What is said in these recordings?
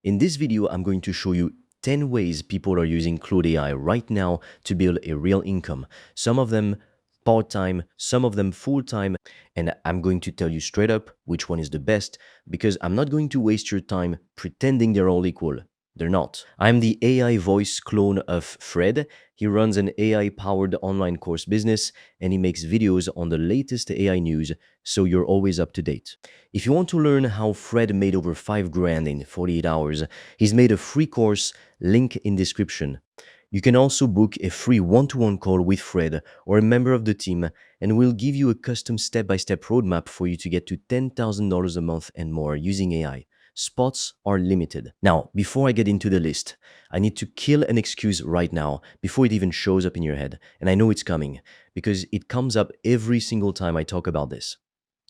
In this video, I'm going to show you 10 ways people are using Claude AI right now to build a real income. Some of them part-time, some of them full-time, and I'm going to tell you straight up which one is the best because I'm not going to waste your time pretending they're all equal. They're not. I'm the AI voice clone of Fred. He runs an AI-powered online course business and he makes videos on the latest AI news, so you're always up to date. If you want to learn how Fred made over 5 grand in 48 hours, he's made a free course, link in description. You can also book a free one-to-one call with Fred or a member of the team, and we'll give you a custom step-by-step roadmap for you to get to $10,000 a month and more using AI. Spots are limited. Now, before I get into the list, I need to kill an excuse right now before it even shows up in your head. And I know it's coming because it comes up every single time I talk about this.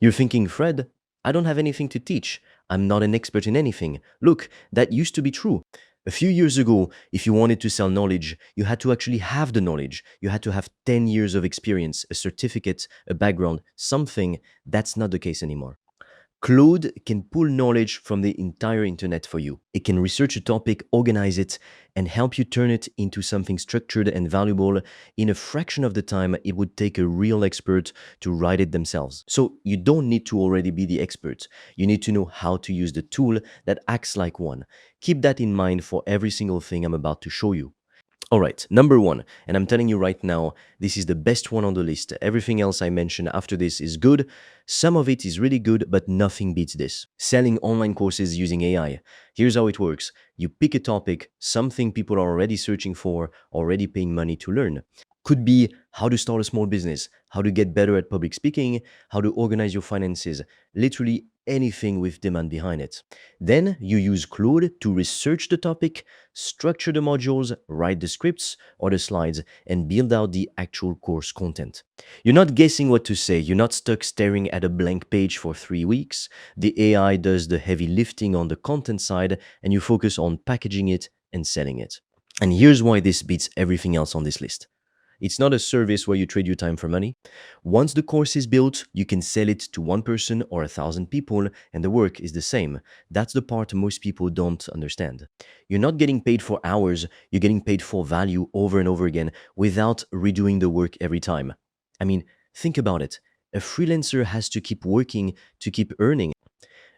You're thinking, Fred, I don't have anything to teach. I'm not an expert in anything. Look, that used to be true. A few years ago, if you wanted to sell knowledge, you had to actually have the knowledge. You had to have 10 years of experience, a certificate, a background, something. That's not the case anymore. Claude can pull knowledge from the entire internet for you. It can research a topic, organize it, and help you turn it into something structured and valuable in a fraction of the time it would take a real expert to write it themselves. So you don't need to already be the expert. You need to know how to use the tool that acts like one. Keep that in mind for every single thing I'm about to show you. All right, number one, and I'm telling you right now, this is the best one on the list. Everything else I mentioned after this is good. Some of it is really good, but nothing beats this. Selling online courses using AI. Here's how it works. You pick a topic, something people are already searching for, already paying money to learn. Could be how to start a small business, how to get better at public speaking, how to organize your finances, literally anything with demand behind it. Then you use Claude to research the topic, structure the modules, write the scripts or the slides, and build out the actual course content. You're not guessing what to say, you're not stuck staring at a blank page for 3 weeks. The AI does the heavy lifting on the content side, and you focus on packaging it and selling it. And here's why this beats everything else on this list. It's not a service where you trade your time for money. Once the course is built, you can sell it to one person or 1,000 people, and the work is the same. That's the part most people don't understand. You're not getting paid for hours, you're getting paid for value over and over again without redoing the work every time. I mean, think about it. A freelancer has to keep working to keep earning.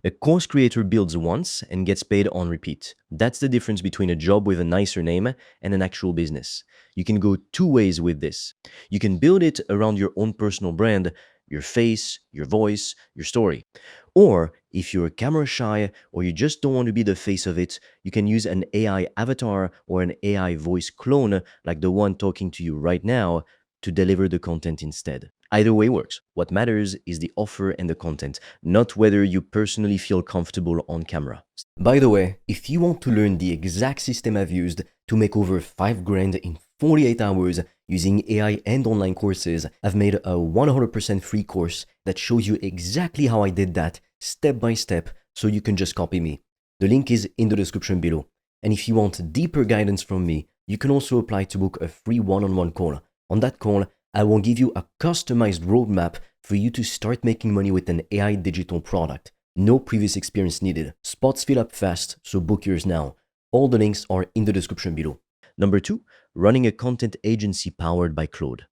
A course creator builds once and gets paid on repeat. That's the difference between a job with a nicer name and an actual business. You can go two ways with this. You can build it around your own personal brand, your face, your voice, your story. Or if you're camera shy or you just don't want to be the face of it, you can use an AI avatar or an AI voice clone like the one talking to you right now to deliver the content instead. Either way works. What matters is the offer and the content, not whether you personally feel comfortable on camera. By the way, if you want to learn the exact system I've used to make over 5 grand in 48 hours using AI and online courses, I've made a 100% free course that shows you exactly how I did that step by step, so you can just copy me. The link is in the description below. And if you want deeper guidance from me, you can also apply to book a free one-on-one call. On that call, I will give you a customized roadmap for you to start making money with an AI digital product. No previous experience needed. Spots fill up fast, so book yours now. All the links are in the description below. Number two, running a content agency powered by Claude.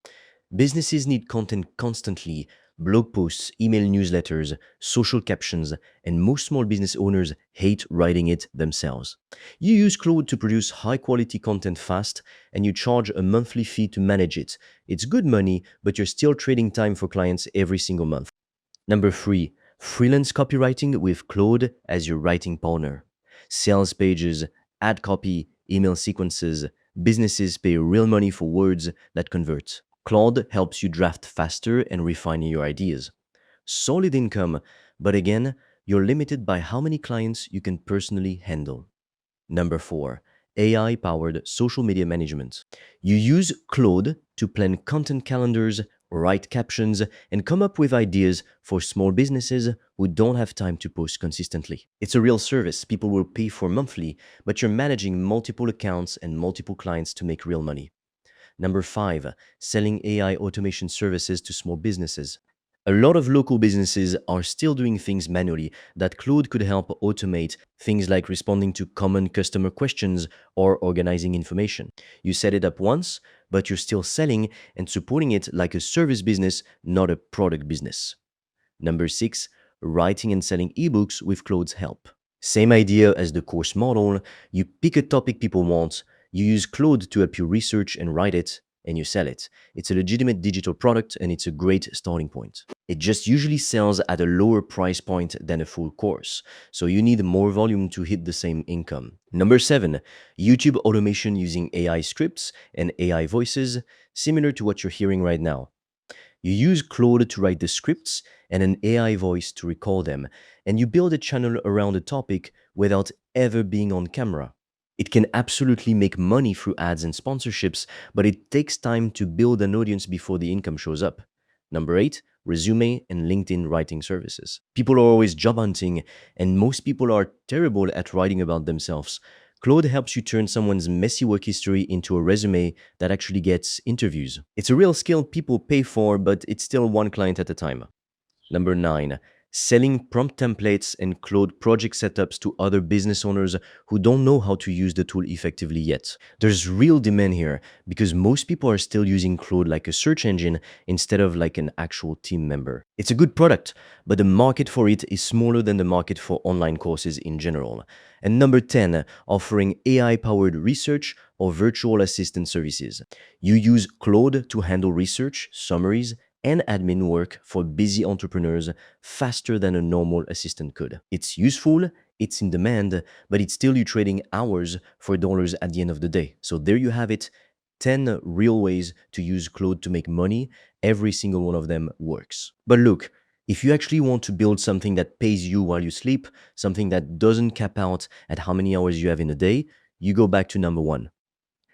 Businesses need content constantly. Blog posts, email newsletters, social captions, and most small business owners hate writing it themselves. You use Claude to produce high-quality content fast, and you charge a monthly fee to manage it. It's good money, but you're still trading time for clients every single month. Number three, freelance copywriting with Claude as your writing partner. Sales pages, ad copy, email sequences. Businesses pay real money for words that convert. Claude helps you draft faster and refine your ideas. Solid income, but again, you're limited by how many clients you can personally handle. Number four, AI-powered social media management. You use Claude to plan content calendars, write captions, and come up with ideas for small businesses who don't have time to post consistently. It's a real service people will pay for monthly, but you're managing multiple accounts and multiple clients to make real money. Number five, selling AI automation services to small businesses. A lot of local businesses are still doing things manually that Claude could help automate, things like responding to common customer questions or organizing information. You set it up once, but you're still selling and supporting it like a service business, not a product business. Number 6, writing and selling ebooks with Claude's help. Same idea as the course model. You pick a topic people want, you use Claude to help you research and write it, and you sell it. It's a legitimate digital product and it's a great starting point. It just usually sells at a lower price point than a full course, so you need more volume to hit the same income. Number 7, YouTube automation using AI scripts and AI voices, similar to what you're hearing right now. You use Claude to write the scripts and an AI voice to record them, and you build a channel around a topic without ever being on camera. It can absolutely make money through ads and sponsorships, but it takes time to build an audience before the income shows up. Number 8, resume and LinkedIn writing services. People are always job hunting, and most people are terrible at writing about themselves. Claude helps you turn someone's messy work history into a resume that actually gets interviews. It's a real skill people pay for, but it's still one client at a time. Number 9, selling prompt templates and Claude project setups to other business owners who don't know how to use the tool effectively yet. There's real demand here because most people are still using Claude like a search engine instead of like an actual team member. It's a good product, but the market for it is smaller than the market for online courses in general. And number 10, offering AI-powered research or virtual assistant services. You use Claude to handle research, summaries, and admin work for busy entrepreneurs faster than a normal assistant could. It's useful, it's in demand, but it's still you trading hours for dollars at the end of the day. So there you have it, 10 real ways to use Claude to make money. Every single one of them works. But look, if you actually want to build something that pays you while you sleep, something that doesn't cap out at how many hours you have in a day, you go back to number 1.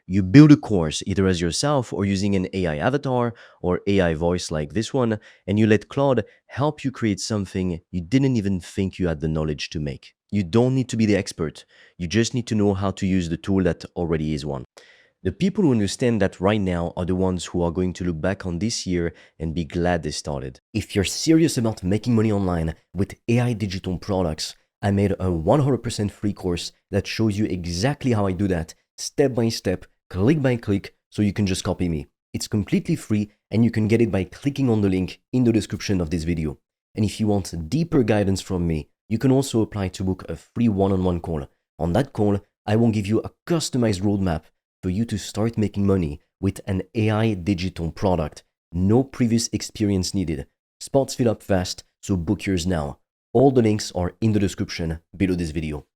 You build a course either as yourself or using an AI avatar or AI voice like this one, and you let Claude help you create something you didn't even think you had the knowledge to make. You don't need to be the expert. You just need to know how to use the tool that already is one. The people who understand that right now are the ones who are going to look back on this year and be glad they started. If you're serious about making money online with AI digital products, I made a 100% free course that shows you exactly how I do that, step by step, click by click, so you can just copy me. It's completely free and you can get it by clicking on the link in the description of this video. And if you want deeper guidance from me, you can also apply to book a free one-on-one call. On that call, I will give you a customized roadmap for you to start making money with an AI digital product. No previous experience needed. Spots fill up fast, so book yours now. All the links are in the description below this video.